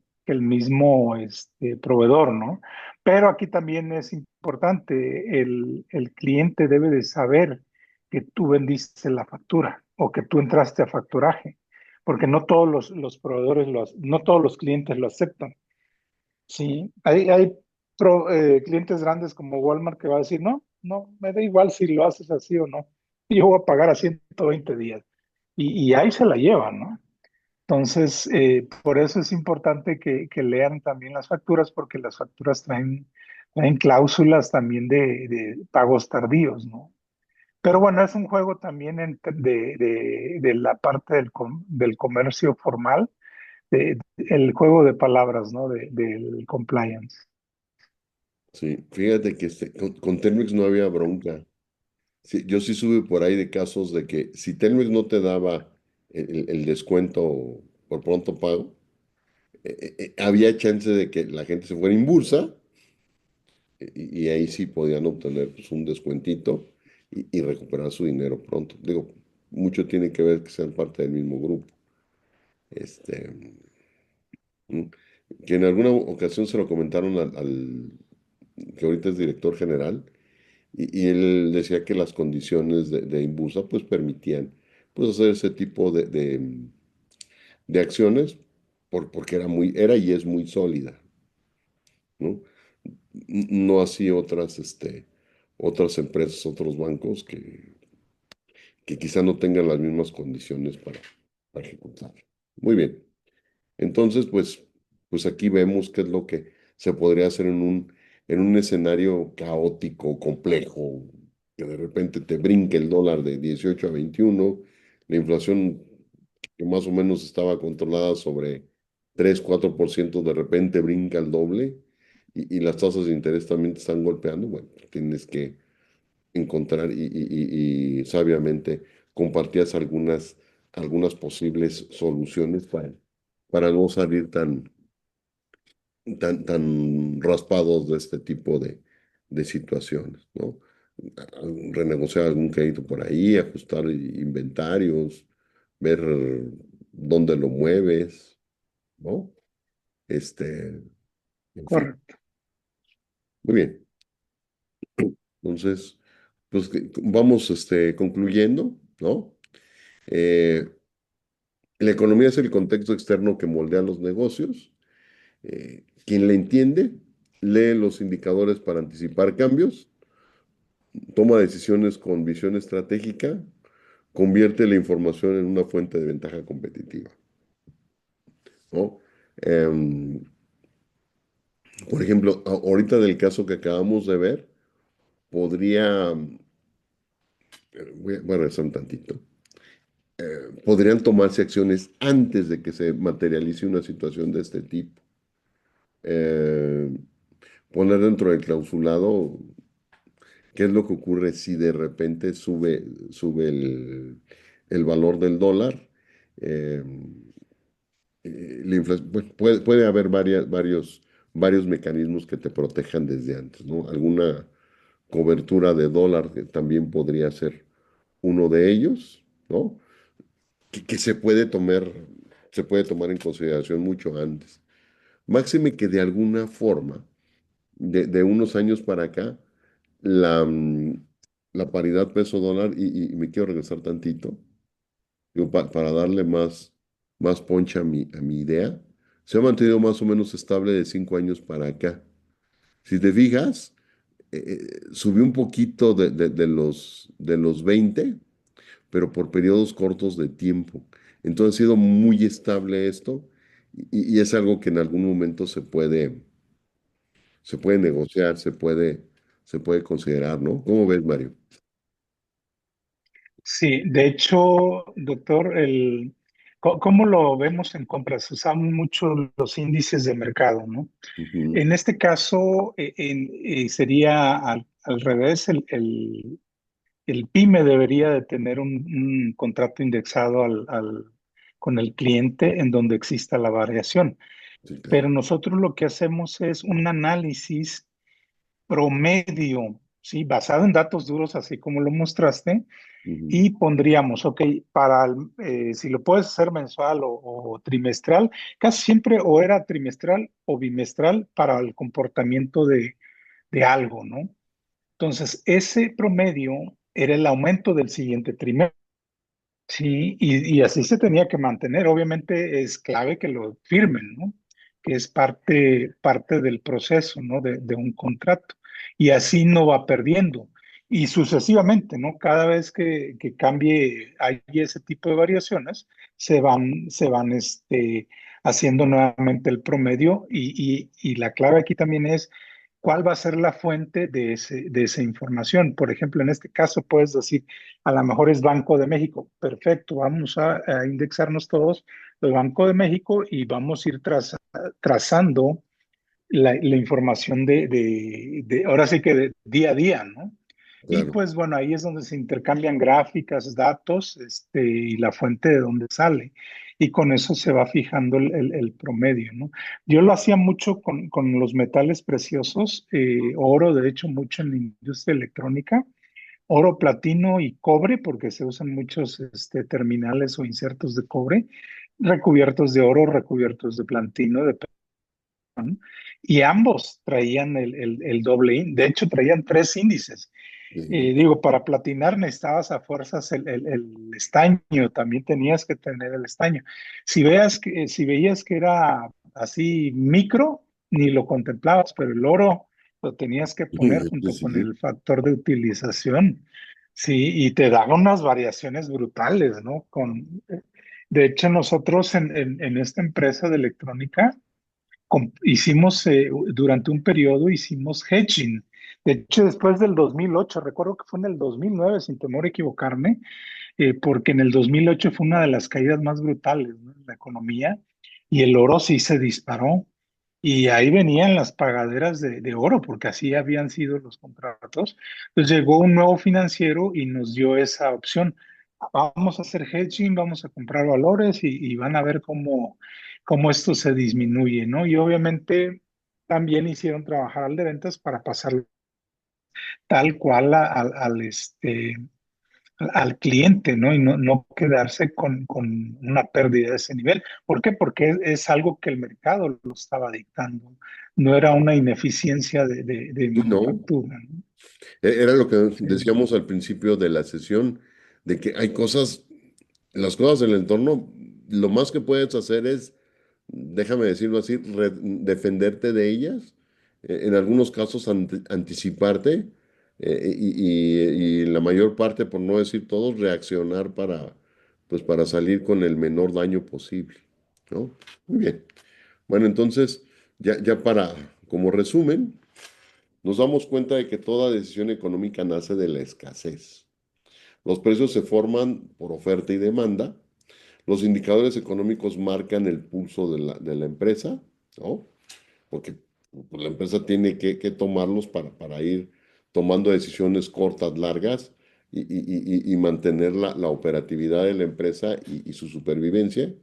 B: proveedor, ¿no? Pero aquí también es importante, el cliente debe de saber que tú vendiste la factura o que tú entraste a facturaje, porque no todos los proveedores, no todos los clientes lo aceptan. Sí, hay clientes grandes como Walmart que va a decir, no, no, me da igual si lo haces así o no, yo voy a pagar a 120 días. Y ahí se la llevan, ¿no? Entonces, por eso es importante que lean también las facturas, porque las facturas traen cláusulas también de pagos tardíos, ¿no? Pero bueno, es un juego también de la parte del comercio formal, el juego de palabras, ¿no? Del compliance.
A: Sí, fíjate que con Telmex no había bronca. Sí, yo sí sube por ahí de casos de que si Telmex no te daba el descuento por pronto pago, había chance de que la gente se fuera en bursa y ahí sí podían obtener pues, un descuentito y recuperar su dinero pronto. Digo, mucho tiene que ver que sean parte del mismo grupo. Este, mm, que en alguna ocasión se lo comentaron al que ahorita es director general. Y él decía que las condiciones de Imbusa pues permitían pues hacer ese tipo de acciones porque era y es muy sólida, ¿no? No así otras empresas, otros bancos que quizá no tengan las mismas condiciones para ejecutar. Muy bien. Entonces, pues aquí vemos qué es lo que se podría hacer en un escenario caótico, complejo, que de repente te brinque el dólar de 18 a 21, la inflación que más o menos estaba controlada sobre 3 4% de repente brinca el doble y las tasas de interés también te están golpeando. Bueno, tienes que encontrar y sabiamente compartías algunas posibles soluciones para no salir tan raspados de este tipo de situaciones, ¿no? Renegociar algún crédito por ahí, ajustar inventarios, ver dónde lo mueves, ¿no? Este, en fin,
B: Correcto.
A: muy bien. Entonces, pues vamos concluyendo, ¿no? Eh, la economía es el contexto externo que moldea los negocios. Quien la entiende, lee los indicadores para anticipar cambios, toma decisiones con visión estratégica, convierte la información en una fuente de ventaja competitiva, ¿no? Em, por ejemplo, ahorita del caso que acabamos de ver, voy a regresar un tantito. Podrían tomarse acciones antes de que se materialice una situación de este tipo. Eh, Poner dentro del clausulado qué es lo que ocurre si de repente sube el valor del dólar. Eh, bueno, puede haber varios mecanismos que te protejan desde antes, ¿no? Alguna cobertura de dólar que también podría ser uno de ellos, ¿no? Que se puede tomar en consideración mucho antes. Máxime que de alguna forma, de unos años para acá, la, la paridad peso dólar, y me quiero regresar tantito, digo, para darle más poncha a mi idea, se ha mantenido más o menos estable de 5 años para acá. Si te fijas, subió un poquito de los 20, pero por periodos cortos de tiempo. Entonces ha sido muy estable esto y es algo que en algún momento se puede negociar, se puede considerar, ¿no? ¿Cómo ves, Mario?
B: Sí, de hecho, doctor, ¿cómo lo vemos en compras? Usamos mucho los índices de mercado, ¿no?
A: Ujú.
B: En este caso, sería al revés, el PYME debería de tener un contrato indexado con el cliente en donde exista la variación.
A: Sí,
B: Pero
A: claro.
B: nosotros lo que hacemos es un análisis promedio, ¿sí? Basado en datos duros, así como lo mostraste,
A: Ujú.
B: y pondríamos, ok, si lo puedes hacer mensual o trimestral, casi siempre o era trimestral o bimestral para el comportamiento de algo, ¿no? Entonces, ese promedio era el aumento del siguiente trimestre. Sí, y así se tenía que mantener. Obviamente es clave que lo firmen, ¿no? Que es parte del proceso, ¿no? De un contrato. Y así no va perdiendo. Y sucesivamente, ¿no? Cada vez que cambie, hay ese tipo de variaciones, se van haciendo nuevamente el promedio. Y la clave aquí también es cuál va a ser la fuente de esa información. Por ejemplo, en este caso puedes decir, a lo mejor es Banco de México. Perfecto, vamos a indexarnos todos el Banco de México y vamos a ir trazando la información ahora sí que de día a día, ¿no? Y
A: Claro.
B: pues bueno, ahí es donde se intercambian gráficas, datos, y la fuente de donde sale. Y con eso se va fijando el promedio, ¿no? Yo lo hacía mucho con los metales preciosos, oro, de hecho, mucho en la industria electrónica, oro, platino y cobre, porque se usan muchos terminales o insertos de cobre, recubiertos de oro, recubiertos de platino, ¿no? Y ambos traían el doble, de hecho traían tres índices.
A: Sí.
B: Digo, para platinar necesitabas a fuerzas el estaño, también tenías que tener el estaño. Si veías que era así micro, ni lo contemplabas, pero el oro lo tenías que poner
A: Sí,
B: junto
A: sí,
B: con
A: sí.
B: el factor de utilización. Sí, y te daba unas variaciones brutales, ¿no? De hecho, nosotros en esta empresa de electrónica, durante un periodo hicimos hedging. De hecho, después del 2008, recuerdo que fue en el 2009, sin temor a equivocarme, porque en el 2008 fue una de las caídas más brutales, ¿no?, en la economía, y el oro sí se disparó. Y ahí venían las pagaderas de oro, porque así habían sido los contratos. Entonces llegó un nuevo financiero y nos dio esa opción. Vamos a hacer hedging, vamos a comprar valores y van a ver cómo esto se disminuye, ¿no? Y obviamente también hicieron trabajar al de ventas para pasar tal cual al cliente, ¿no? Y no quedarse con una pérdida de ese nivel. ¿Por qué? Porque es algo que el mercado lo estaba dictando. No era una ineficiencia de
A: Sí, no.
B: manufactura, ¿no?
A: Era lo que
B: Sí.
A: decíamos al principio de la sesión, de que hay cosas, las cosas del entorno, lo más que puedes hacer es, déjame decirlo así, defenderte de ellas, en algunos casos anticiparte, y en la mayor parte, por no decir todos, reaccionar pues para salir con el menor daño posible, ¿no? Muy bien. Bueno, entonces, ya como resumen, nos damos cuenta de que toda decisión económica nace de la escasez. Los precios se forman por oferta y demanda. Los indicadores económicos marcan el pulso de la empresa, ¿no? Porque pues, la empresa tiene que tomarlos para ir tomando decisiones cortas, largas y mantener la operatividad de la empresa y su supervivencia.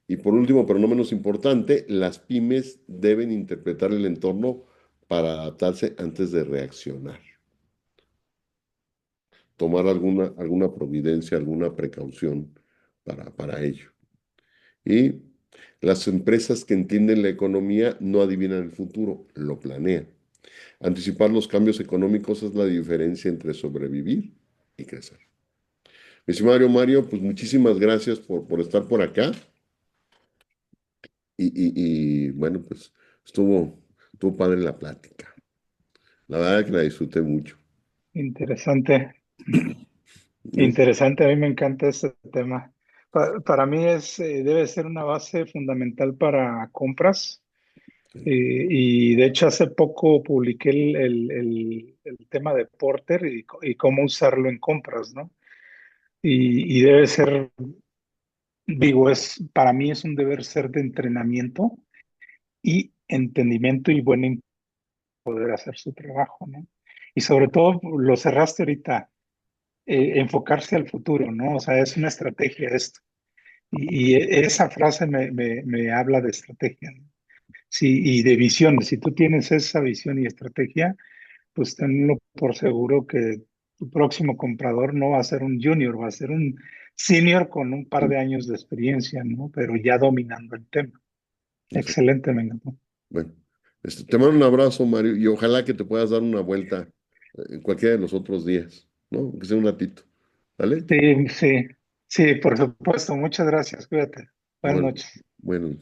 A: Y por último, pero no menos importante, las pymes deben interpretar el entorno para adaptarse antes de reaccionar, tomar alguna providencia, alguna precaución para ello. Y las empresas que entienden la economía no adivinan el futuro, lo planean. Anticipar los cambios económicos es la diferencia entre sobrevivir y crecer. Mi estimado Mario, pues muchísimas gracias por estar por acá bueno, pues estuvo padre la plática. La verdad que la disfruté mucho.
B: Interesante,
A: ¿No?
B: interesante. A mí me encanta este tema. Para mí debe ser una base fundamental para compras. Y de hecho hace poco publiqué el tema de Porter y cómo usarlo en compras, ¿no? Y debe ser, digo, para mí es un deber ser de entrenamiento y entendimiento y buen poder hacer su trabajo, ¿no? Y sobre todo, lo cerraste ahorita, enfocarse al futuro, ¿no? O sea, es una estrategia esto. Y esa frase me habla de estrategia, ¿no? Sí, y de visión. Si tú tienes esa visión y estrategia, pues tenlo por seguro que tu próximo comprador no va a ser un junior, va a ser un senior con un par de años de experiencia, ¿no? Pero ya dominando el tema.
A: Exacto.
B: Excelente, me encantó.
A: Bueno, te mando un abrazo, Mario, y ojalá que te puedas dar una vuelta en cualquiera de los otros días, ¿no? Que sea un ratito. ¿Vale?
B: Sí, sí, sí, por supuesto. Muchas gracias. Cuídate. Buenas
A: Igual,
B: noches.
A: bueno.